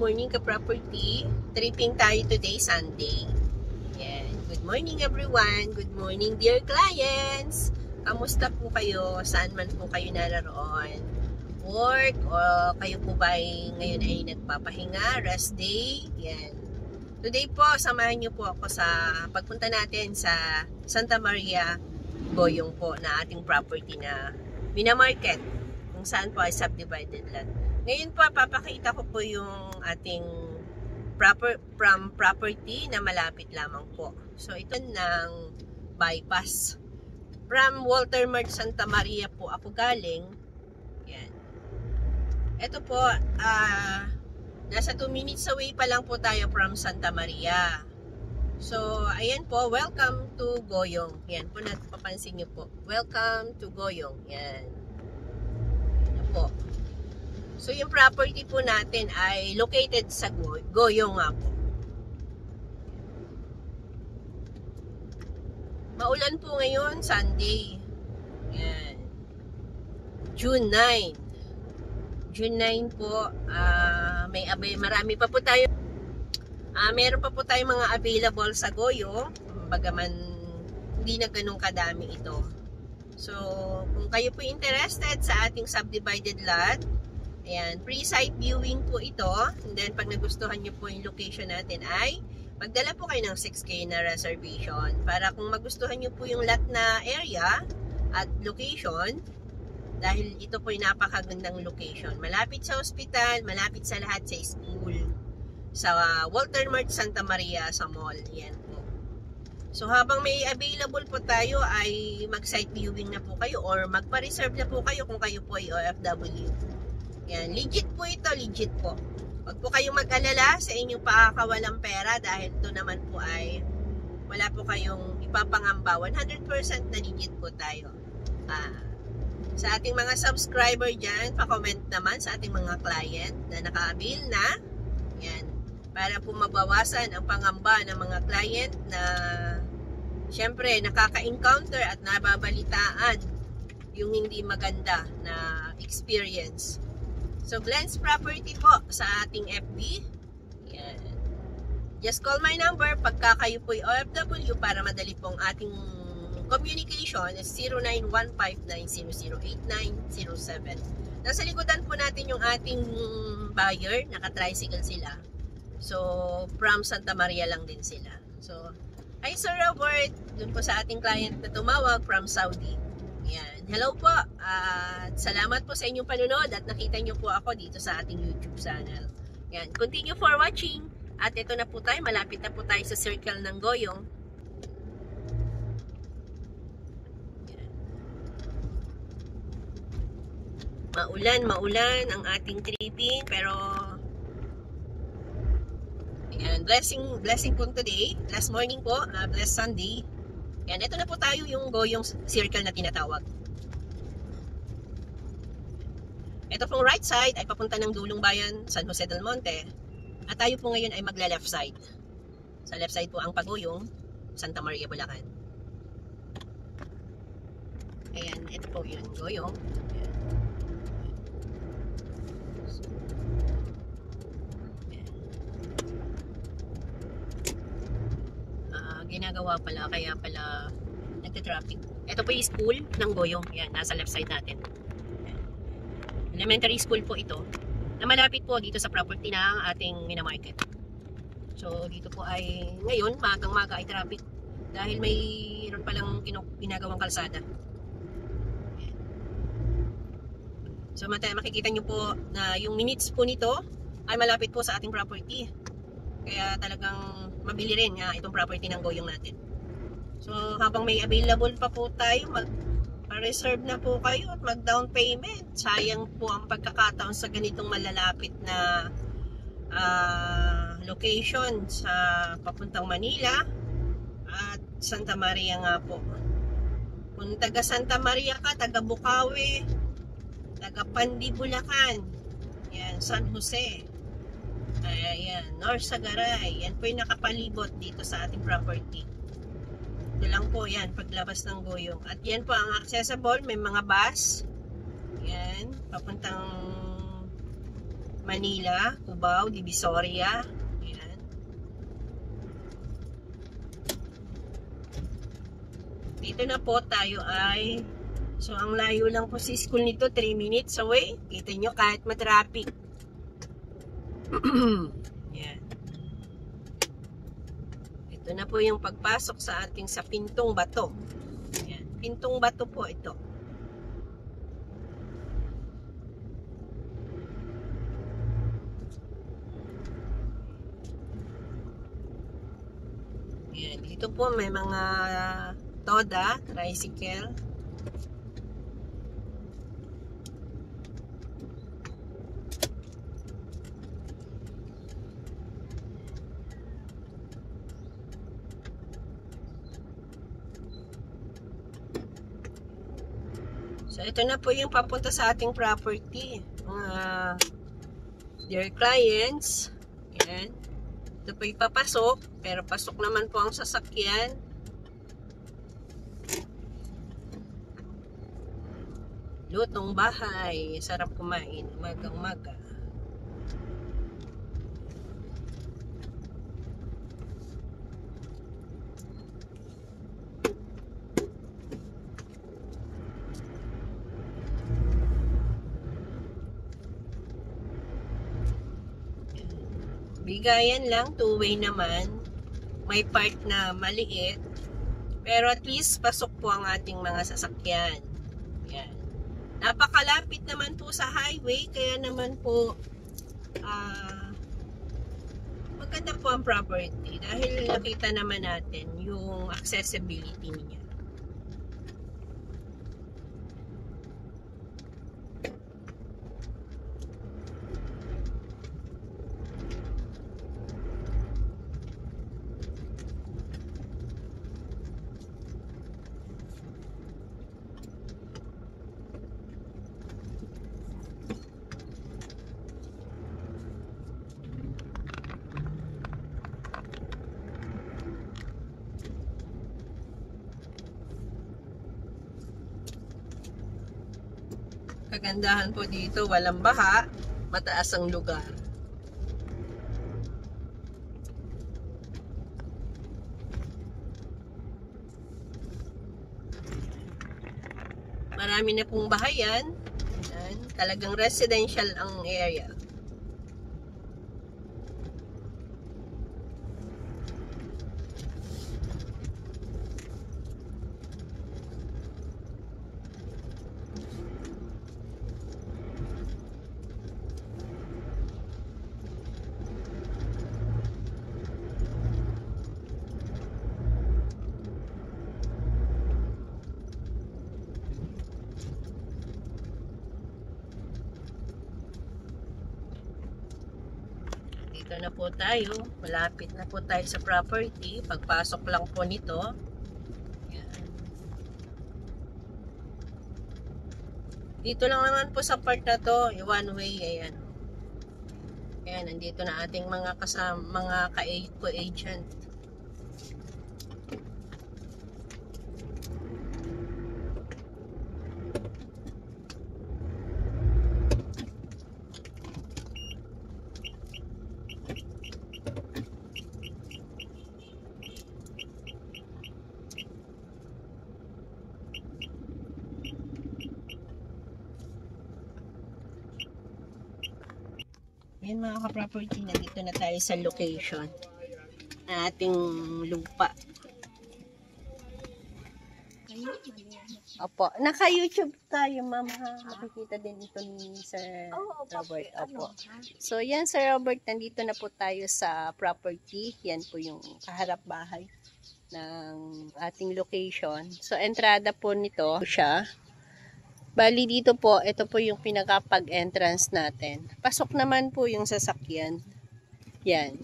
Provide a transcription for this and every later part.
morning ka-property. Tripping tayo today, Sunday. Yan. Good morning everyone. Good morning dear clients. Kamusta po kayo? Saan man po kayo naroon? Work o kayo po ba ngayon ay nagpapahinga? Rest day? Yan. Today po, samahan niyo po ako sa pagpunta natin sa Santa Maria, Goyong po na ating property na minamarket. Kung saan po ay subdivided lot. Ngayon po, papakita ko po yung ating property na malapit lamang po. So, ito ng bypass. From Walter Mart Santa Maria po ako galing. Yan. Ito po, nasa 2 minutes away pa lang po tayo from Santa Maria. So, ayan po, welcome to Goyong. Yan po, napapansin nyo po. Welcome to Goyong. Yan. Yan po. So, yung property po natin ay located sa Goyong nga po. Maulan po ngayon, Sunday. Yan. June 9. June 9 po, marami pa po tayo. Meron pa po tayong mga available sa Goyong. Bagaman, hindi na ganun kadami ito. So, kung kayo po interested sa ating subdivided lot, ayan, pre-site viewing po ito. And then, pag nagustuhan nyo po yung location natin ay magdala po kayo ng 6K na reservation. Para kung magustuhan nyo po yung lot na area at location, dahil ito po yung napakagandang location. Malapit sa hospital, malapit sa lahat sa school. Sa Walter Mart Santa Maria sa mall. Yan po. So, habang may available po tayo ay mag-site viewing na po kayo or magpa-reserve na po kayo kung kayo po ay OFW. Yan, legit po ito, legit po. Huwag po kayong mag-alala sa inyong pakakawalang pera dahil ito naman po ay wala po kayong ipapangamba. 100% na legit po tayo. Sa ating mga subscriber dyan, pa-comment naman sa ating mga client na naka-avail na. Yan, para po mabawasan ang pangamba ng mga client na syempre nakaka-encounter at nababalitaan yung hindi maganda na experience. So, Glenn's Property po sa ating FB. Yan. Just call my number pagka kayo po'y OFW para madali pong ating communication is 0915-900-8907. Nasa likodan po natin yung ating buyer. Naka-tricycle sila. So, from Santa Maria lang din sila. So, hi Sir Robert. Dun po sa ating client na tumawag from Saudi. Yan. Hello po. Salamat po sa inyong panunod at nakita nyo po ako dito sa ating YouTube channel. Yan. Continue for watching. At ito na po tayo. Malapit na po tayo sa circle ng Goyong. Yan. Maulan ang ating tripping. Pero yan. Blessing po today. Last morning po. Blessed Sunday. Yan, ito na po tayo yung Goyong circle na tinatawag. Ito pong right side ay papunta ng Dulong Bayan, San Jose del Monte. At tayo po ngayon ay magla-left side. Sa left side po ang Pagoyong, Santa Maria, Bulacan. Ayan, ito po yun, Goyong. Ayan. Ginagawa pala, kaya pala nagte-traffic. Ito po yung school ng Goyong. Yan, nasa left side natin. Yan. Elementary school po ito na malapit po dito sa property ng ating minamarket. So, dito po ay ngayon, magang-maga ay traffic dahil mayroon palang ginagawang kalsada. Yan. So, makikita nyo po na yung minutes po nito ay malapit po sa ating property. Kaya talagang mabili rin itong property ng Goyong natin. So, habang may available pa po tayo, mag-reserve na po kayo at mag-down payment. Sayang po ang pagkakataon sa ganitong malalapit na location sa papuntang Manila at Santa Maria nga po. Kung taga Santa Maria ka, taga Bukawi, taga Pandi, Bulacan, yan, San Jose, ayan, North Sagaray, yan po yung nakapalibot dito sa ating property. Ito lang po yan, paglabas ng Goyong. At yan po ang accessible, may mga bus. Yan, papuntang Manila, Cubao, Divisoria. Ayan. Dito na po tayo ay, so ang layo lang po si school nito, 3 minutes away. Kita nyo kahit matraffic. Ayan. Ito na po yung pagpasok sa ating sa Pintong Bato. Ayan. Pintong Bato po ito. Ayan. Dito po may mga toda, tricycle. So, ito na po yung papunta sa ating property. Mga dear clients. Ayan. Ito po yung papasok. Pero pasok naman po ang sasakyan. Lutong bahay. Sarap kumain. Umaga-umaga. Bigayan lang, two-way naman. May part na maliit. Pero at least pasok po ang ating mga sasakyan. Yan. Napakalapit naman po sa highway. Kaya naman po maganda po ang property. Dahil nakita naman natin yung accessibility niya. Kagandahan po dito, walang baha, mataas ang lugar. Marami na pong bahayan. Yan, talagang residential ang area. Dito na po tayo. Malapit na po tayo sa property. Pagpasok lang po nito. Yan. Dito lang naman po sa part na to. Yung one way. Ayan. Ayan. Nandito na ating mga ka-agent. Yan mga ka-property, nandito na tayo sa location ng ating lupa. Opo, naka-YouTube tayo, ma'am, ha? Makikita din ito ni Sir Robert. Opo. So, yan, Sir Robert, nandito na po tayo sa property. Yan po yung kaharap bahay ng ating location. So, entrada po nito siya. Bali dito po, ito po yung pinakapag-entrance natin. Pasok naman po yung sasakyan. Yan.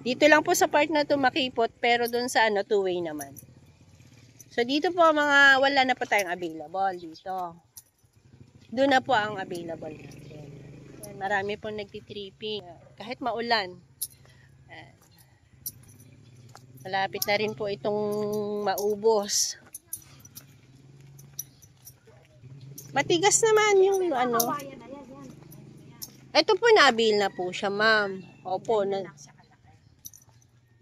Dito lang po sa part na to makipot, pero dun sa two-way naman. So dito po wala na po tayong available dito. Doon na po ang available natin. Yan, marami po nagtitripping. Kahit maulan. Malapit na rin po itong maubos. Matigas naman yung Ito po, nabil na po siya, ma'am. Opo.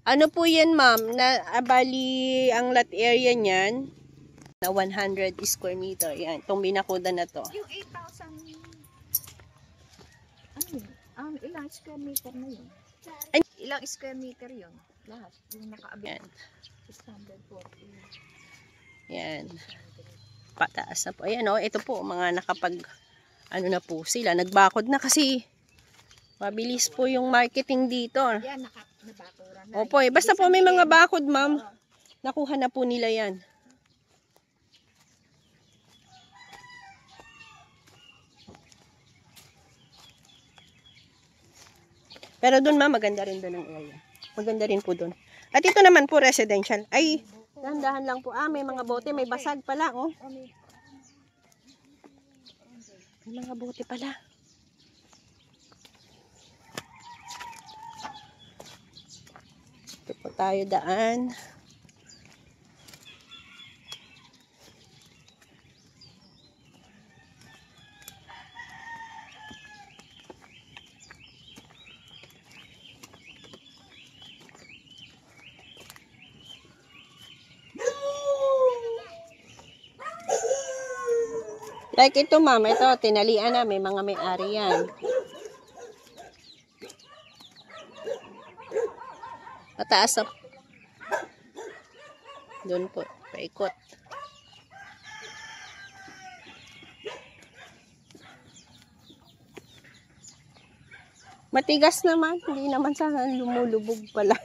Ano po yan, ma'am? Bali, ang lot area niyan, na 100 square meter. Yan, itong binakuda na to. Yung 8,000, ilang square meter na yun? Ay. Ilang square meter yun? Lahat. Yung nakaabit. Yan. 640. Yan. Pataas na po. Ayan o, ito po, mga nakapag, ano na po sila, nagbakod na kasi mabilis po yung marketing dito. Yan, nabakura na. Opo, basta po may mga bakod, ma'am. Nakuha na po nila yan. Pero doon, ma'am, maganda rin doon ang area. Maganda rin po doon. At ito naman po, residential. Ay, dahan-dahan lang po. May mga bote, may basag pala, oh. May mga bote pala. Ito po tayo daan. Like ito, ma'am, ito, tinalian na, may mga may-ari yan. Mataas na. Doon po, paikot. Matigas naman, hindi naman sana lumulubog pala.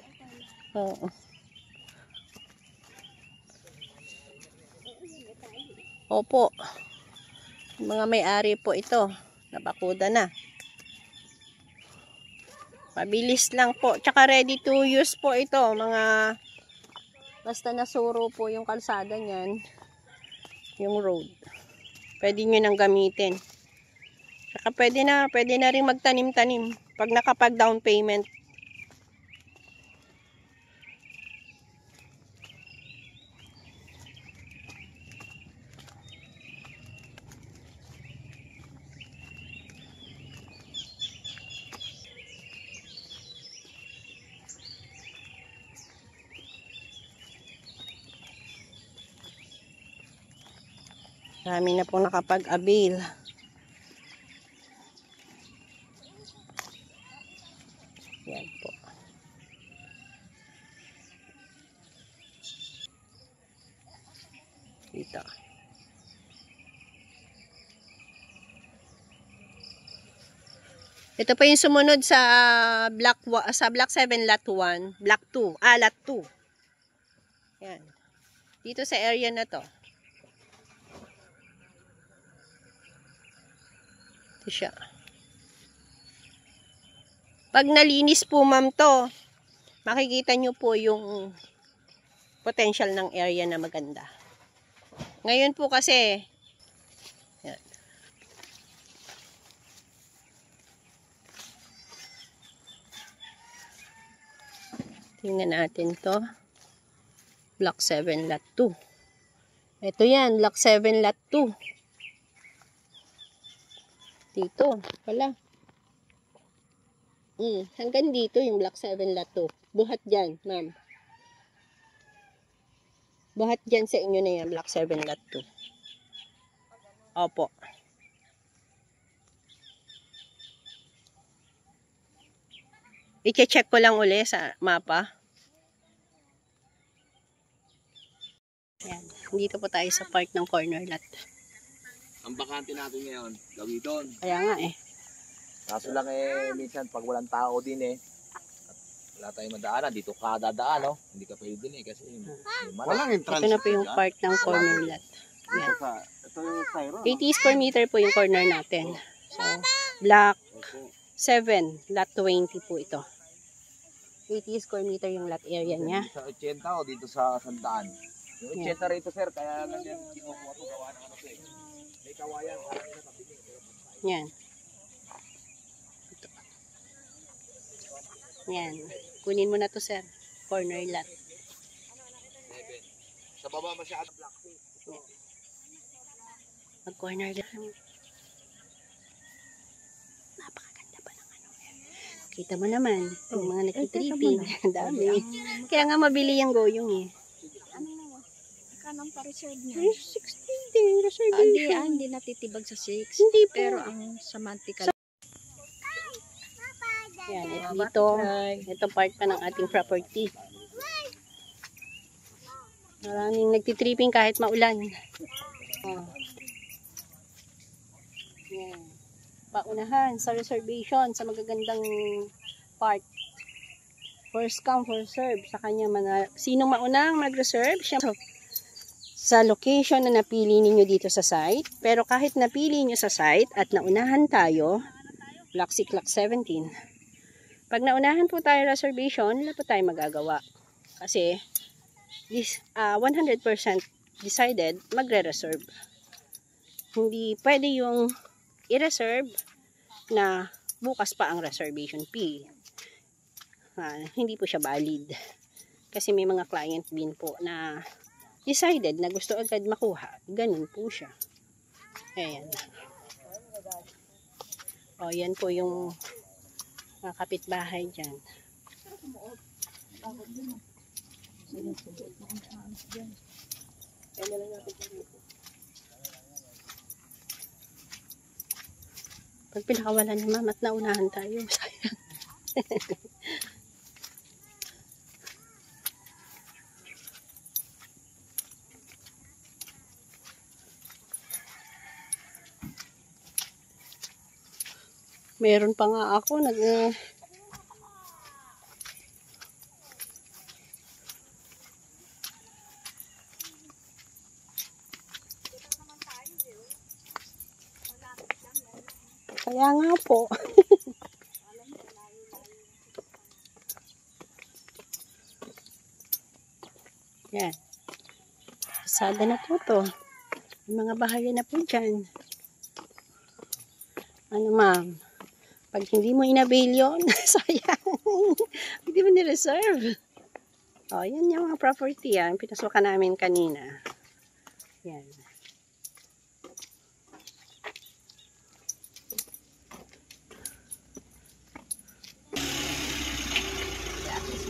Oo. Opo. Mga may-ari po ito. Nabakuda na. Mabilis lang po. Tsaka ready to use po ito. Mga basta nasuro po yung kalsada niyan. Yung road. Pwede nyo nang gamitin. Tsaka pwede na rin magtanim-tanim. Pag nakapag down payment. Marami na po nakapag-avail. Yan po. Dito. Ito pa yung sumunod sa Block 7 Lot 1, Block 2, Lot 2. Yan. Dito sa area na to. Ito siya. Pag nalinis po, ma'am, to, makikita nyo po yung potential ng area na maganda. Ngayon po kasi, yan. Tingnan natin to. Block 7 Lot 2. Ito yan, Block 7 Lot 2. Dito, pala. Hanggang dito yung Block 7 Lot 2. Buhat dyan, ma'am. Buhat dyan sa inyo na yan, Block 7 Lot 2. Opo. I-check ko lang uli sa mapa. Yan. Dito po tayo sa part ng corner lot. Ang bakante natin ngayon, Gawiton. Kaya nga eh. Kaso lang minsan pag walang tao din at wala tayong madaanan, dito ka dadaan, no? Hindi ka pwede din kasi walang entrance. Ito na po yung part ng corner lot. Yan. Ito yung styro. 80 square meter po yung corner natin. So, block 7, lot 20 po ito. 80 square meter yung lot area niya. Sa 80 o dito sa Sandaan. Yung 80 rito, sir, kaya ganyan kinukuha ito, gawa ng ano eh. May kawayan, parang na kabili. Yan. Ito. Yan. Kunin mo na to, sir. Corner lot. Sa baba masyado black tape. Mag-corner lot. Napakaganda Kita mo naman, yung mga nagtitripping. teka Ang dami. Kaya nga mabili yung goyong eh. Ano na? Kanang pa-reserve niya? 16 din, reservation. Hindi natitibag sa 6. Hindi po. Pero ang samantikal. Yan, at dito, ito part pa ng ating property. Maraming nagtitripping kahit maulan. Oh. Yan. Paunahan sa reservation, sa magagandang part. First come, first serve. Sa kanya, sinong maunang mag-reserve? Siya. Sa location na napili ninyo dito sa site. Pero kahit napili nyo sa site at naunahan tayo, Block 6, Block 17. Pag naunahan po tayo reservation, wala po tayo magagawa. Kasi, 100% decided, magre-reserve. Hindi pwede yung i-reserve na bukas pa ang reservation fee. Hindi po siya valid. Kasi may mga client din po na decided na gusto agad makuha. Ganun po siya. Ayan. O, yan po yung kapitbahay dyan. Pag pinakawalan ni mama at naunahan tayo, sayang. Meron pa nga ako kaya nga po. Yan. Pasada na po to. May mga bahay na po dyan. Ano ma'am? Pag hindi mo in-avail yun, sayang. Hindi mo ni-reserve. O, yan yung mga property yan. Pinasukan namin kanina. Yan.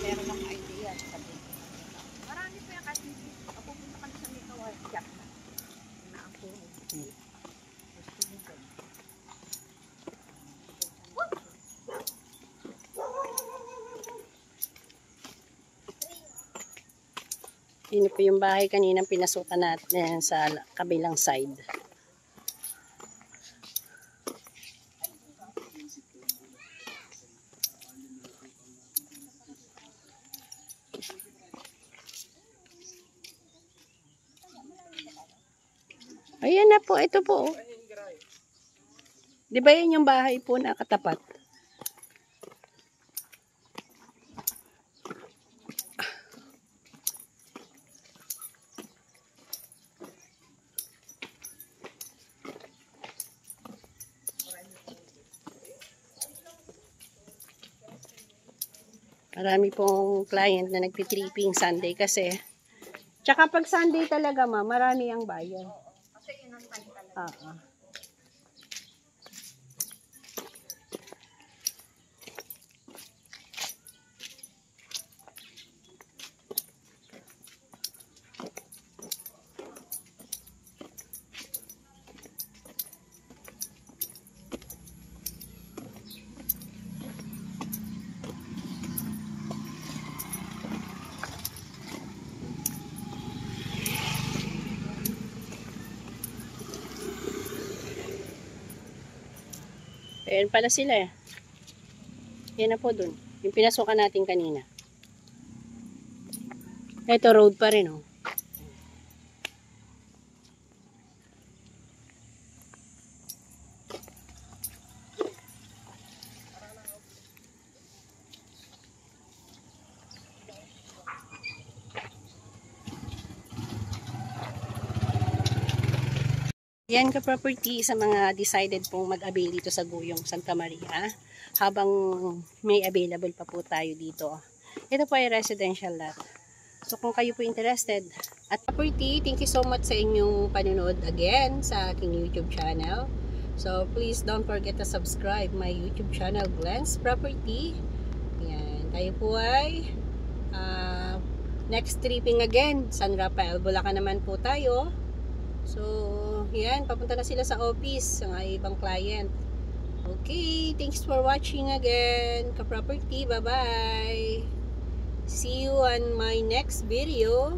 Meron akong idea. Marami pa yan kasi pupunta ka sa Mikawa. Jack na. Naapuro. Yun po yung bahay kaninang pinasukan natin sa kabilang side. Ayan na po, ito po. Di ba yan yung bahay po na katapat? Marami pong client na nagtitripping Sunday kasi. Tsaka pag Sunday talaga marami ang bayan. Kasi yun ang time talaga. Ayan pala sila eh. Yan na po dun. Yung pinasukan natin kanina. Ito road pa rin oh. Yan ka-property sa mga decided pong mag-avail dito sa Guyong Santa Maria habang may available pa po tayo dito. Ito po ay residential lot. So kung kayo po interested at property, thank you so much sa inyong panonood again sa aking YouTube channel. So, please don't forget to subscribe my YouTube channel, Glenn's Property. Yan. Tayo po ay next tripping again. San Rafael, Bulacan naman po tayo. So, yan. Papunta na sila sa office, sa ibang client. Okay. Thanks for watching again. Ka-property. Bye-bye. See you on my next video.